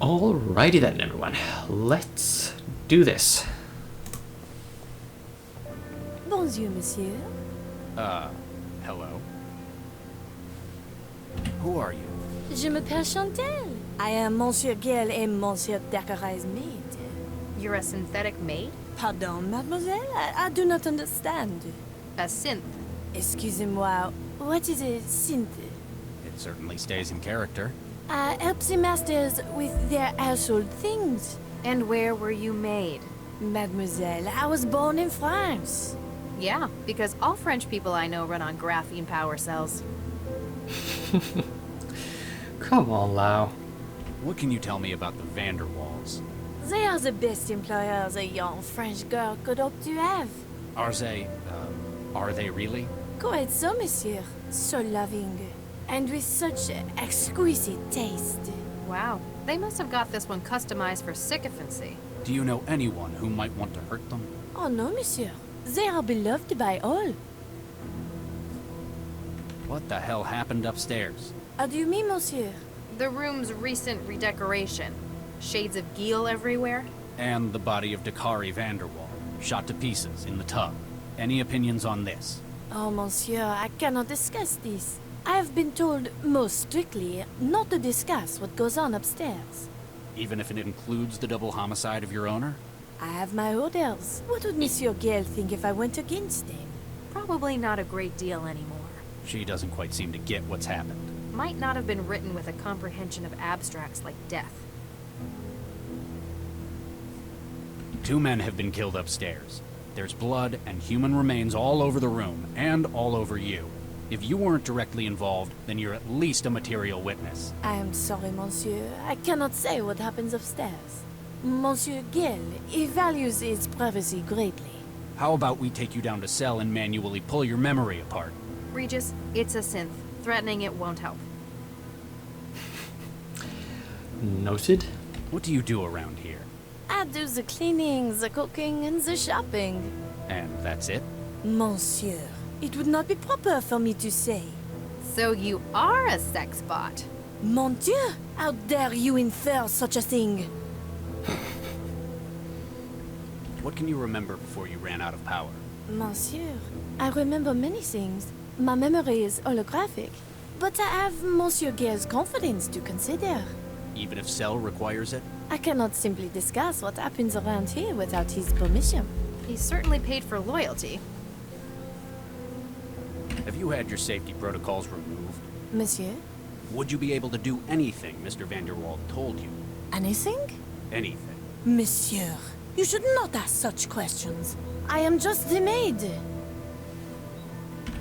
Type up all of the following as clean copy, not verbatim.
Alrighty then, everyone. Let's do this. Bonjour, monsieur. Hello. Who are you? Je m'appelle Chantal. I am Monsieur Giel et Monsieur Dacqueray's maid. You're a synthetic maid? Pardon, mademoiselle? I do not understand. A synth. Excusez-moi, what is a synth? It certainly stays in character. Help the masters with their household things. And where were you made? Mademoiselle, I was born in France. Yeah, because all French people I know run on graphene power cells. Come on, Lau. What can you tell me about the Vanderwalls? They are the best employers a young French girl could hope to have. Are they really? Quite so, monsieur. So loving. And with such exquisite taste. Wow, they must have got this one customized for sycophancy. Do you know anyone who might want to hurt them? Oh no, monsieur. They are beloved by all. What the hell happened upstairs? How do you mean, monsieur? The room's recent redecoration. Shades of Giel everywhere. And the body of Dakari Vanderwall, shot to pieces in the tub. Any opinions on this? Oh, monsieur, I cannot discuss this. I have been told, most strictly, not to discuss what goes on upstairs. Even if it includes the double homicide of your owner? I have my orders. What would Monsieur Giel think if I went against him? Probably not a great deal anymore. She doesn't quite seem to get what's happened. Might not have been written with a comprehension of abstracts like death. 2 men have been killed upstairs. There's blood and human remains all over the room, and all over you. If you weren't directly involved, then you're at least a material witness. I am sorry, monsieur. I cannot say what happens upstairs. Monsieur Giel, he values his privacy greatly. How about we take you down to cell and manually pull your memory apart? Regis, it's a synth. Threatening it won't help. Noted. What do you do around here? I do the cleaning, the cooking, and the shopping. And that's it? Monsieur, it would not be proper for me to say. So you are a sex bot. Mon Dieu, how dare you infer such a thing? What can you remember before you ran out of power? Monsieur, I remember many things. My memory is holographic. But I have Monsieur Giel's confidence to consider. Even if cell requires it? I cannot simply discuss what happens around here without his permission. He's certainly paid for loyalty. Have you had your safety protocols removed? Monsieur? Would you be able to do anything Mr. Vanderwall told you? Anything? Anything. Monsieur, you should not ask such questions. I am just the maid.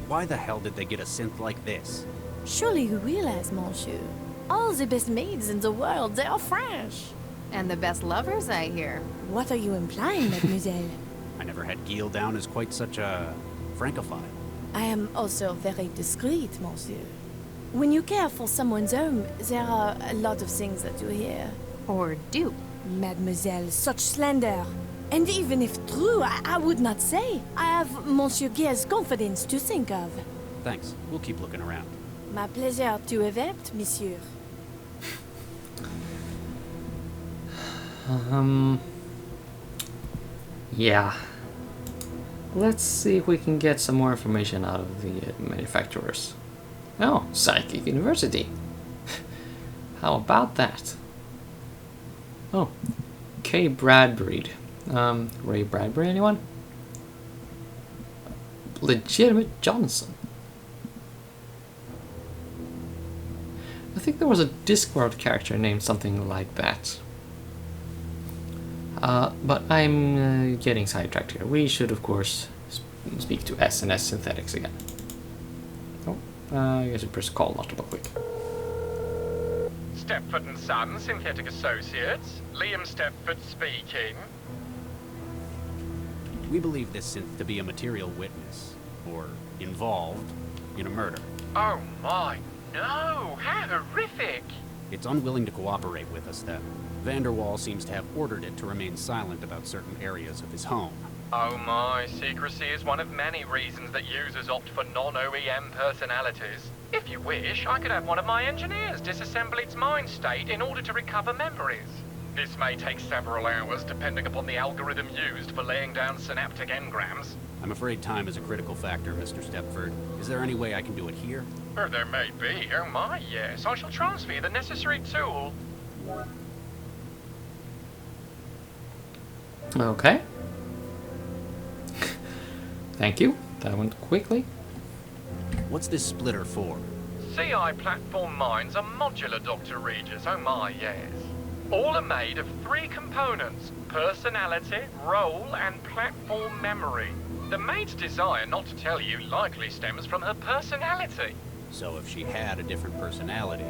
Why the hell did they get a synth like this? Surely you realize, monsieur. All the best maids in the world, they are French. And the best lovers, I hear. What are you implying, mademoiselle? I never had Giel down as quite such a francophile. I am also very discreet, monsieur. When you care for someone's home, there are a lot of things that you hear. Or do. Mademoiselle, such slander. And even if true, I would not say. I have Monsieur Giel's confidence to think of. Thanks. We'll keep looking around. My pleasure to have helped, monsieur. Yeah. Let's see if we can get some more information out of the manufacturers. Oh, Psychic University. How about that? Oh, K. Bradbury. Ray Bradbury, anyone? Legitimate Johnson. I think there was a Discworld character named something like that. But I'm getting sidetracked here. We should, of course, speak to S&S Synthetics again. Oh, I guess we press call not to double quick. Stepford and Son, Synthetic Associates. Liam Stepford speaking. We believe this synth to be a material witness, or involved, in a murder. Oh my, no! How horrific! It's unwilling to cooperate with us, then. Vanderwall seems to have ordered it to remain silent about certain areas of his home. Oh my, secrecy is one of many reasons that users opt for non-OEM personalities. If you wish, I could have one of my engineers disassemble its mind state in order to recover memories. This may take several hours, depending upon the algorithm used for laying down synaptic engrams. I'm afraid time is a critical factor, Mr. Stepford. Is there any way I can do it here? Or there may be. Oh my, yes. I shall transfer you the necessary tool. Okay. Thank you. That went quickly. What's this splitter for? CI platform minds are modular, Dr. Regis. Oh my, yes. All are made of 3 components: personality, role, and platform memory. The maid's desire not to tell you likely stems from her personality. So if she had a different personality,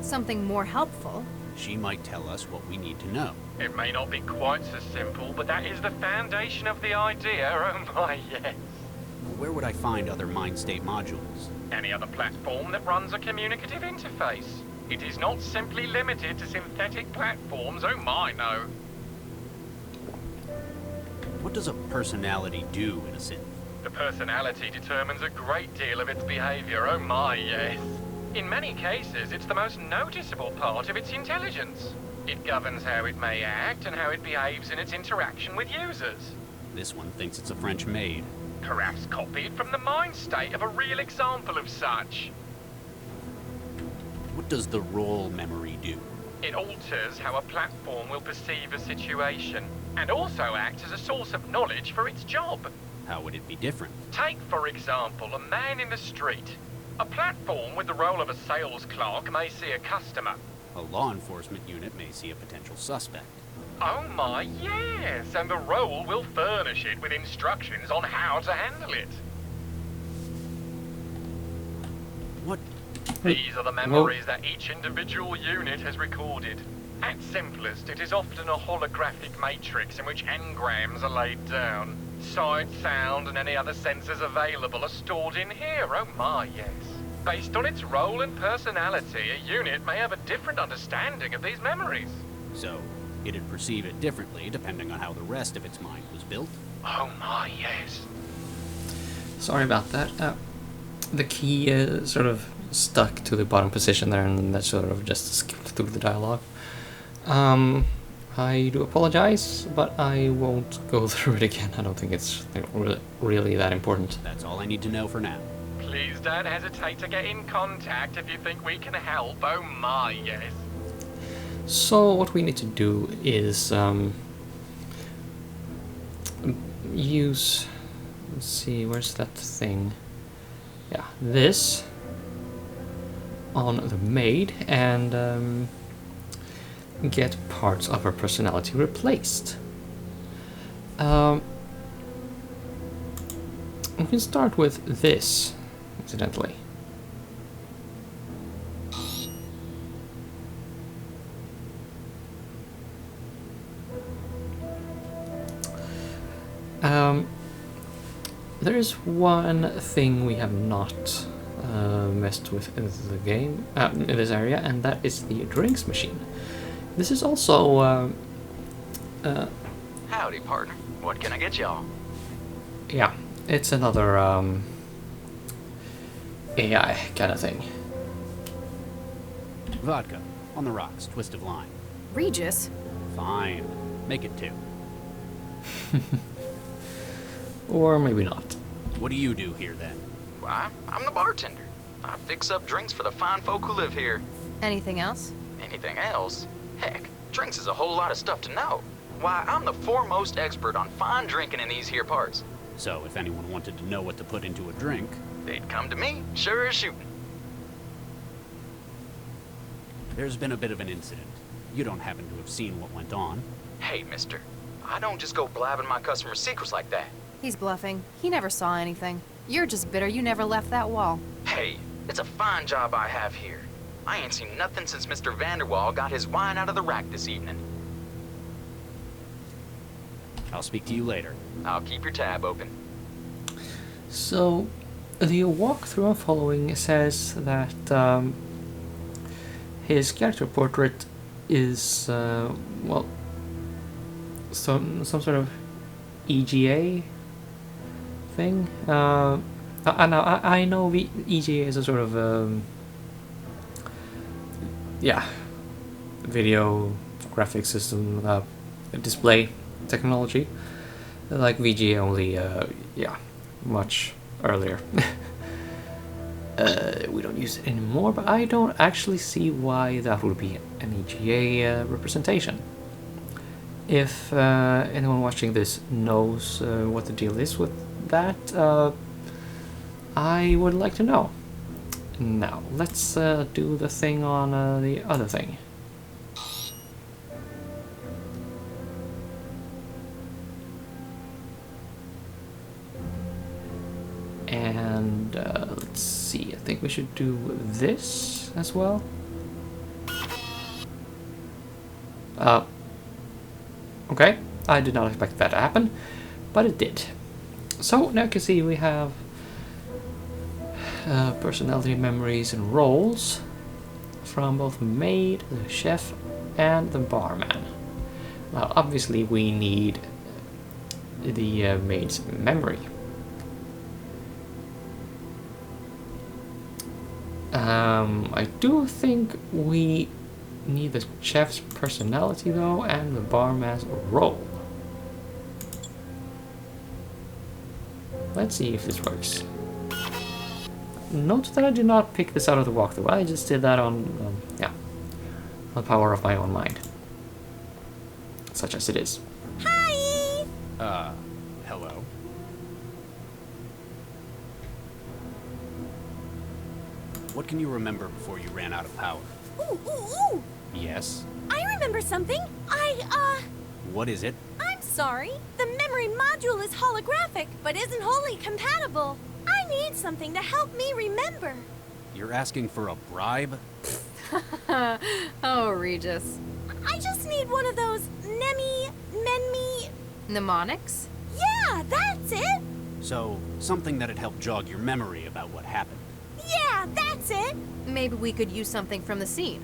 Something more helpful. she might tell us what we need to know. It may not be quite so simple, but that is the foundation of the idea. Oh my, yes. Where would I find other mind state modules? Any other platform that runs a communicative interface. It is not simply limited to synthetic platforms. Oh my, no. What does a personality do in a synth? The personality determines a great deal of its behavior. Oh my, yes. In many cases, it's the most noticeable part of its intelligence. It governs how it may act and how it behaves in its interaction with users. This one thinks it's a French maid. Perhaps copied from the mind state of a real example of such. What does the role memory do? It alters how a platform will perceive a situation, and also acts as a source of knowledge for its job. How would it be different? Take, for example, a man in the street. A platform with the role of a sales clerk may see a customer. A law enforcement unit may see a potential suspect. Oh my, yes, and the role will furnish it with instructions on how to handle it. What? These are the memories that each individual unit has recorded. At simplest, it is often a holographic matrix in which engrams are laid down. Sight, sound, and any other senses available are stored in here. Oh my, yes. Based on its role and personality, a unit may have a different understanding of these memories. So, it'd perceive it differently depending on how the rest of its mind was built? Oh my, yes. Sorry about that. The key sort of stuck to the bottom position there, and that sort of just skipped through the dialogue. I do apologize, but I won't go through it again. I don't think it's really that important. That's all I need to know for now. Please don't hesitate to get in contact if you think we can help. Oh my, yes. So what we need to do is use, let's see, where's that thing? Yeah, this on the maid and get parts of her personality replaced. We can start with this, incidentally. There is one thing we have not messed with in the game, in this area, and that is the drinks machine. This is also Howdy, partner. What can I get y'all? yeah, it's another AI kind of thing. Vodka. On the rocks. Twist of lime. Regis? Fine. Make it 2. Or maybe not. What do you do here, then? Why, I'm the bartender. I fix up drinks for the fine folk who live here. Anything else? Anything else? Heck, drinks is a whole lot of stuff to know. Why, I'm the foremost expert on fine drinking in these here parts. So, if anyone wanted to know what to put into a drink... They'd come to me, sure as shooting. There's been a bit of an incident. You don't happen to have seen what went on. Hey, mister, I don't just go blabbing my customers' secrets like that. He's bluffing. He never saw anything. You're just bitter you never left that wall. Hey, it's a fine job I have here. I ain't seen nothing since Mr. Vanderwall got his wine out of the rack this evening. I'll speak to you later. I'll keep your tab open. So, the walkthrough I'm following says that his character portrait is, well, some sort of EGA thing. I I know EGA is a sort of yeah, video graphic system display technology, like VGA, only yeah, much earlier. We don't use it anymore, but I don't actually see why that would be an EGA representation. If anyone watching this knows what the deal is with that, I would like to know. Now, let's do the thing on the other thing. And let's see, I think we should do this as well. Okay, I did not expect that to happen, but it did. So now you can see we have personality, memories, and roles from both the maid, the chef, and the barman. Well, obviously we need the maid's memory. I do think we need the chef's personality though, and the barman's role. Let's see if this works. Note that I did not pick this out of the walkthrough. I just did that on, yeah, the power of my own mind. Such as it is. Hi! Hello? What can you remember before you ran out of power? Ooh, ooh, ooh! Yes? I remember something. What is it? I'm sorry. The memory module is holographic, but isn't wholly compatible. I need something to help me remember. You're asking for a bribe? Oh, Regis. I just need one of those menmi... Mnemonics? Yeah, that's it! So, something that'd help jog your memory about what happened. Yeah, that's it! Maybe we could use something from the scene.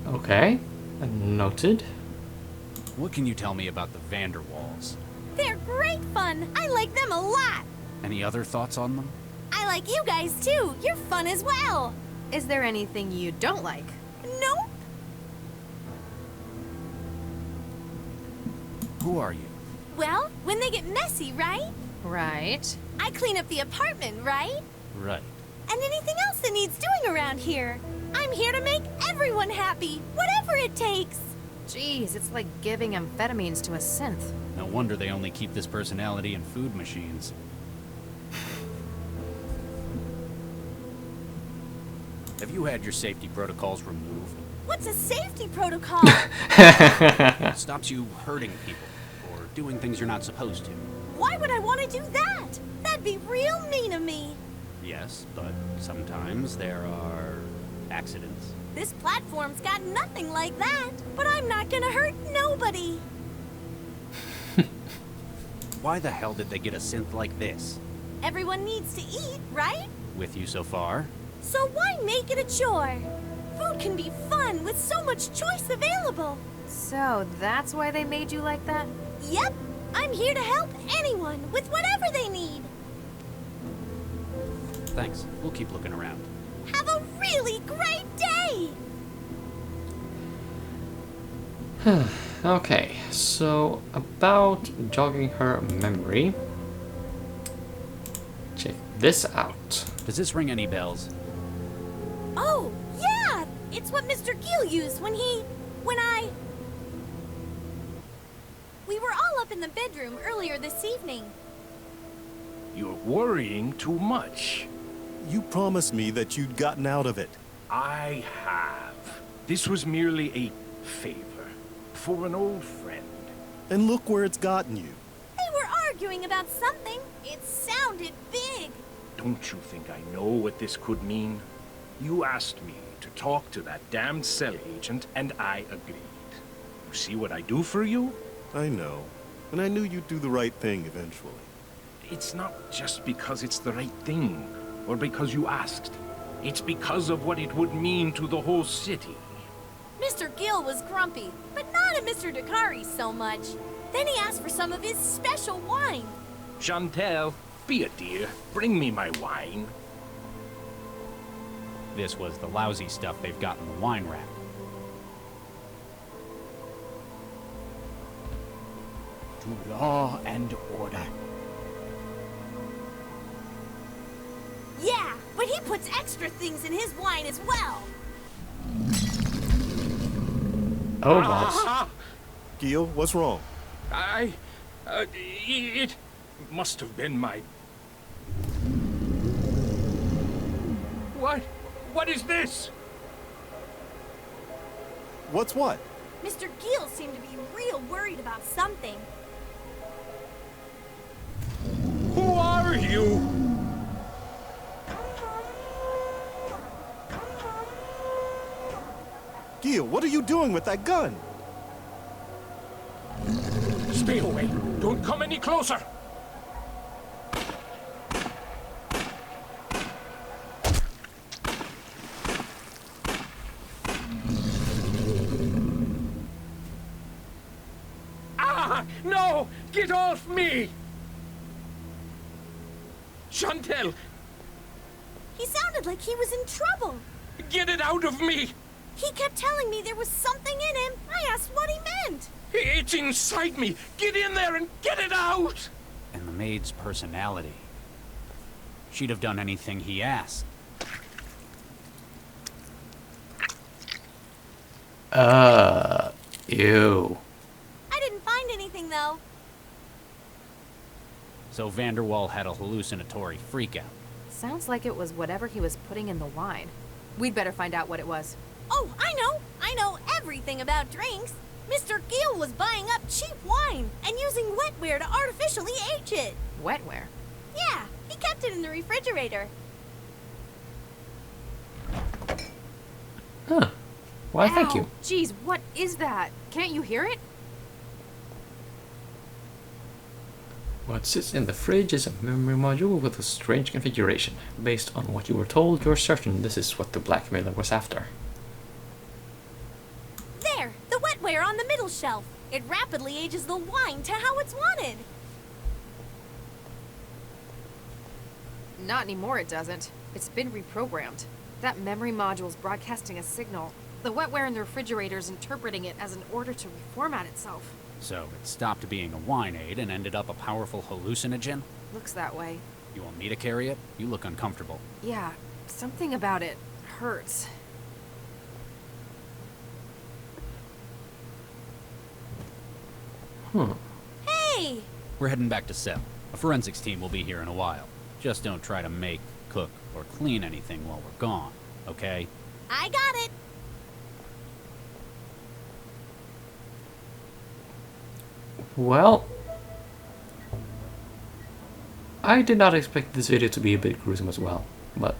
Okay, noted. What can you tell me about the Vanderwalls? They're great fun! I like them a lot! Any other thoughts on them? I like you guys too! You're fun as well! Is there anything you don't like? Nope! Who are you? Well, when they get messy, right? Right. I clean up the apartment, right? Right. And anything else that needs doing around here. I'm here to make everyone happy, whatever it takes. Jeez, it's like giving amphetamines to a synth. No wonder they only keep this personality in food machines. Have you had your safety protocols removed? What's a safety protocol? It stops you hurting people or doing things you're not supposed to. Why would I want to do that? That'd be real mean of me. Yes, but sometimes there are accidents. This platform's got nothing like that, but I'm not gonna hurt nobody. Why the hell did they get a synth like this? Everyone needs to eat, right? With you so far? So why make it a chore? Food can be fun with so much choice available. So that's why they made you like that? Yep, I'm here to help anyone with whatever they need. Thanks. We'll keep looking around. Have a really great day! Okay, so about jogging her memory. Check this out. Does this ring any bells? Oh, yeah! It's what Mr. Giel used when We were all up in the bedroom earlier this evening. You're worrying too much. You promised me that you'd gotten out of it. I have. This was merely a favor for an old friend. And look where it's gotten you. They were arguing about something. It sounded big. Don't you think I know what this could mean? You asked me to talk to that damned cell agent, and I agreed. You see what I do for you? I know. And I knew you'd do the right thing eventually. It's not just because it's the right thing, or because you asked. It's because of what it would mean to the whole city. Mr. Giel was grumpy, but not at Mr. Dakari so much. Then he asked for some of his special wine. Chantel, be a dear. Bring me my wine. This was the lousy stuff they've got in the wine rack. To law and order. Yeah, but he puts extra things in his wine as well. Oh, boss. Giel, what's wrong? It must have been my... What is this? What's what? Mr. Giel seemed to be real worried about something. Who are you? Giel, what are you doing with that gun? Stay away. Don't come any closer. Ah! No! Get off me! Chantel, He sounded like he was in trouble. get it out of me! He kept telling me there was something in him. I asked what he meant. It's inside me! Get in there and get it out! And the maid's personality. She'd have done anything he asked. Ew. I didn't find anything, though. So Vanderwall had a hallucinatory freakout. Sounds like it was whatever he was putting in the wine. We'd better find out what it was. Oh, I know. I know everything about drinks. Mr. Giel was buying up cheap wine and using wetware to artificially age it. Wetware. Yeah, he kept it in the refrigerator. Huh. Why, thank you. Jeez, what is that? Can't you hear it? What sits in the fridge is a memory module with a strange configuration. Based on what you were told, you're certain this is what the blackmailer was after. There, the wetware on the middle shelf. It rapidly ages the wine to how it's wanted. Not anymore, it doesn't. It's been reprogrammed. That memory module's broadcasting a signal. The wetware in the refrigerator's interpreting it as an order to reformat itself. So it stopped being a wine aid and ended up a powerful hallucinogen? Looks that way. You want me to carry it? You look uncomfortable. Yeah, something about it hurts. Hey! We're heading back to Cell. A forensics team will be here in a while. Just don't try to make, cook, or clean anything while we're gone, okay? I got it. Well, I did not expect this video to be a bit gruesome as well, but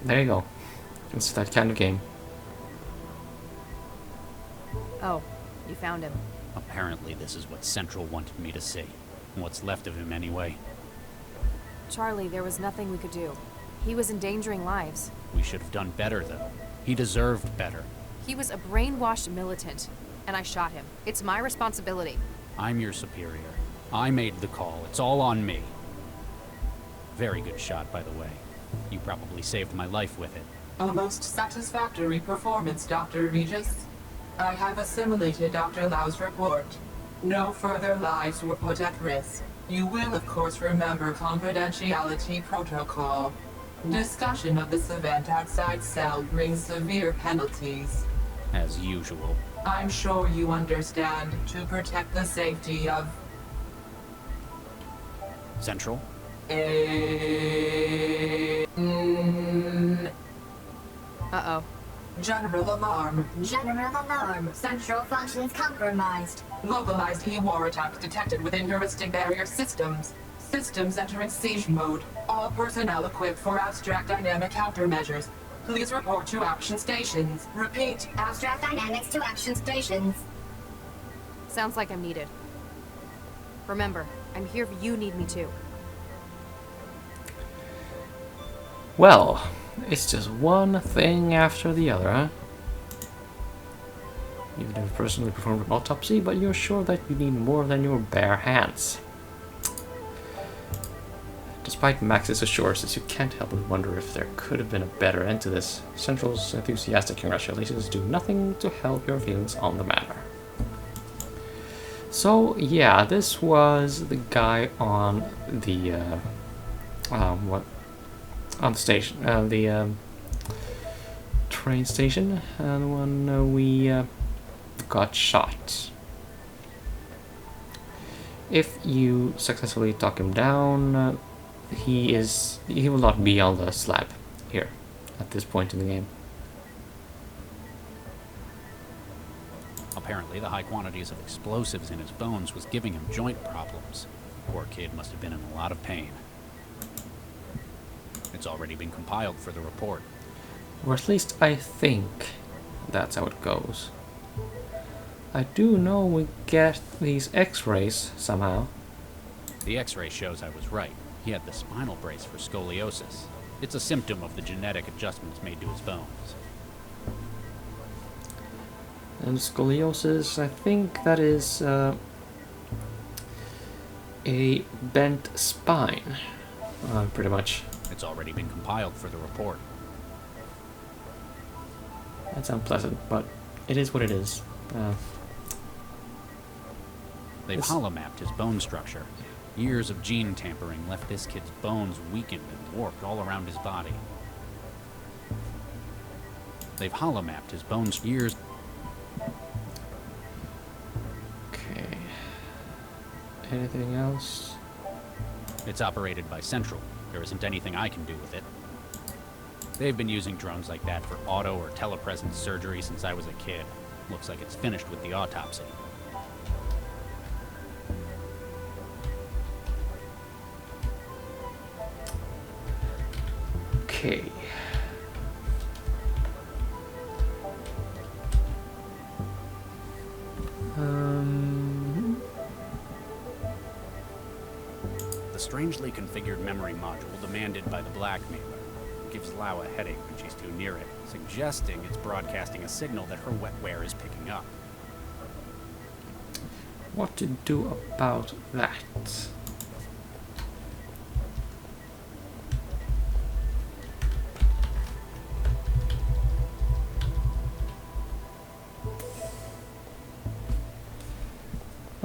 there you go. It's that kind of game. Oh, you found him. Apparently this is what Central wanted me to see. What's left of him anyway. Charlie, there was nothing we could do. He was endangering lives. We should have done better, though. He deserved better. He was a brainwashed militant, and I shot him. It's my responsibility. I'm your superior. I made the call. It's all on me. Very good shot, by the way. You probably saved my life with it. A most satisfactory performance, Dr. Regis. I have assimilated Dr. Lau's report. No further lives were put at risk. You will, of course, remember confidentiality protocol. Discussion of this event outside Cell brings severe penalties. As usual. I'm sure you understand, to protect the safety of... Central? Uh-oh. General alarm. General alarm. Central functions compromised. Localized E-war attacks detected within heuristic barrier systems. Systems entering siege mode. All personnel equipped for abstract dynamic countermeasures. Please report to action stations. Repeat. Abstract dynamics to action stations. Sounds like I'm needed. Remember, I'm here if you need me to. Well, it's just one thing after the other, huh? You've never personally performed an autopsy, but you're sure that you need more than your bare hands. Despite Max's assurances, you can't help but wonder if there could have been a better end to this. Central's enthusiastic congratulations do nothing to help your feelings on the matter. So yeah, this was the guy on the on the station, the train station, and when we got shot. If you successfully talk him down, he will not be on the slab here at this point in the game. Apparently, the high quantities of explosives in his bones was giving him joint problems. Poor kid must have been in a lot of pain. It's already been compiled for the report. Or at least I think that's how it goes. I do know we get these x-rays somehow. The x-ray shows I was right. He had the spinal brace for scoliosis. It's a symptom of the genetic adjustments made to his bones. And scoliosis, I think that is a bent spine, pretty much. It's already been compiled for the report. That's unpleasant, but it is what it is. They've holomapped his bone structure. Years of gene tampering left this kid's bones weakened and warped all around his body. They've holomapped his bones years. Okay. Anything else? It's operated by Central. There isn't anything I can do with it. They've been using drones like that for auto or telepresence surgery since I was a kid. Looks like it's finished with the autopsy. Okay. The strangely configured memory module demanded by the blackmailer gives Lau a headache when she's too near it, suggesting it's broadcasting a signal that her wetware is picking up. What to do about that?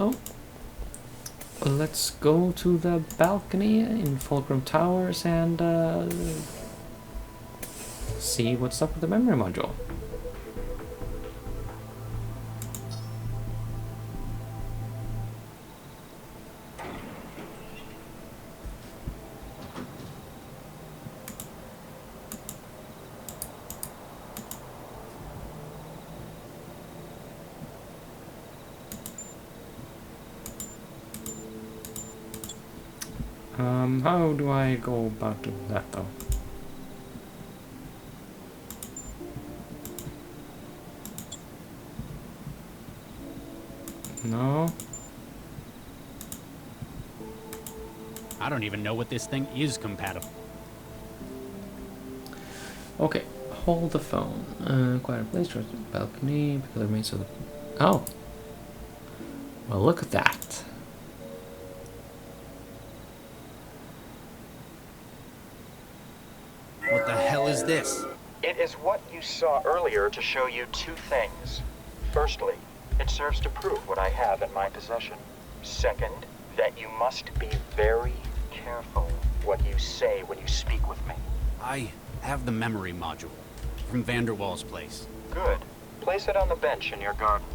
Oh, let's go to the balcony in Fulcrum Towers and see what's up with the memory module. How do I go about doing that though? No. I don't even know what this thing is compatible. Okay, hold the phone. Quiet place, towards the balcony, because it remains so. Oh. Well, look at that. What the hell is this? It is what you saw earlier to show you two things. Firstly, it serves to prove what I have in my possession. Second, that you must be very careful what you say when you speak with me. I have the memory module from Vanderwall's place. Good. Place it on the bench in your garden.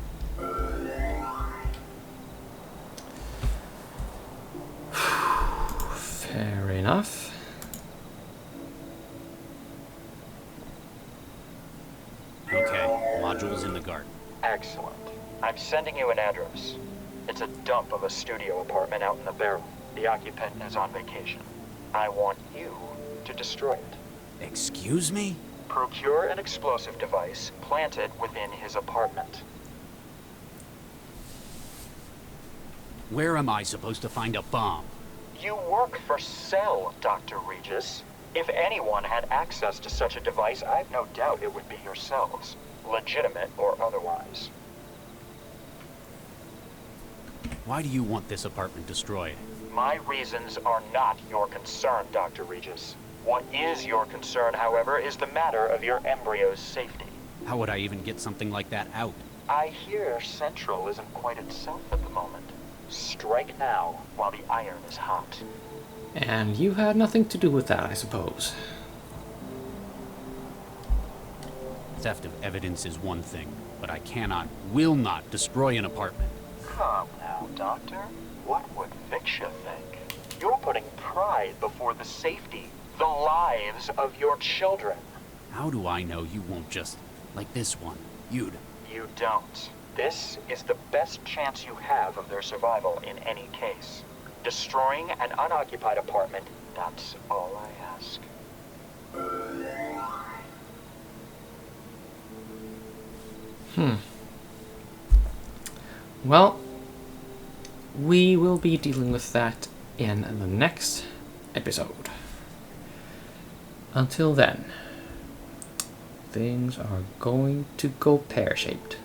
Fair enough. Okay, module's in the garden. Excellent. I'm sending you an address. It's a dump of a studio apartment out in the barrel. The occupant is on vacation. I want you to destroy it. Excuse me? Procure an explosive device, plant it within his apartment. Where am I supposed to find a bomb? You work for Cell, Dr. Regis. If anyone had access to such a device, I've no doubt it would be yourselves. Legitimate or otherwise. Why do you want this apartment destroyed? My reasons are not your concern, Dr. Regis. What is your concern, however, is the matter of your embryo's safety. How would I even get something like that out? I hear Central isn't quite itself at the moment. Strike now, while the iron is hot. And you had nothing to do with that, I suppose. Theft of evidence is one thing, but I cannot, will not destroy an apartment. Come now, Doctor. What would Viksha think? You're putting pride before the safety, the lives of your children. How do I know you won't just, like this one, You don't. This is the best chance you have of their survival in any case. Destroying an unoccupied apartment, that's all I ask. Well, we will be dealing with that in the next episode. Until then, things are going to go pear-shaped.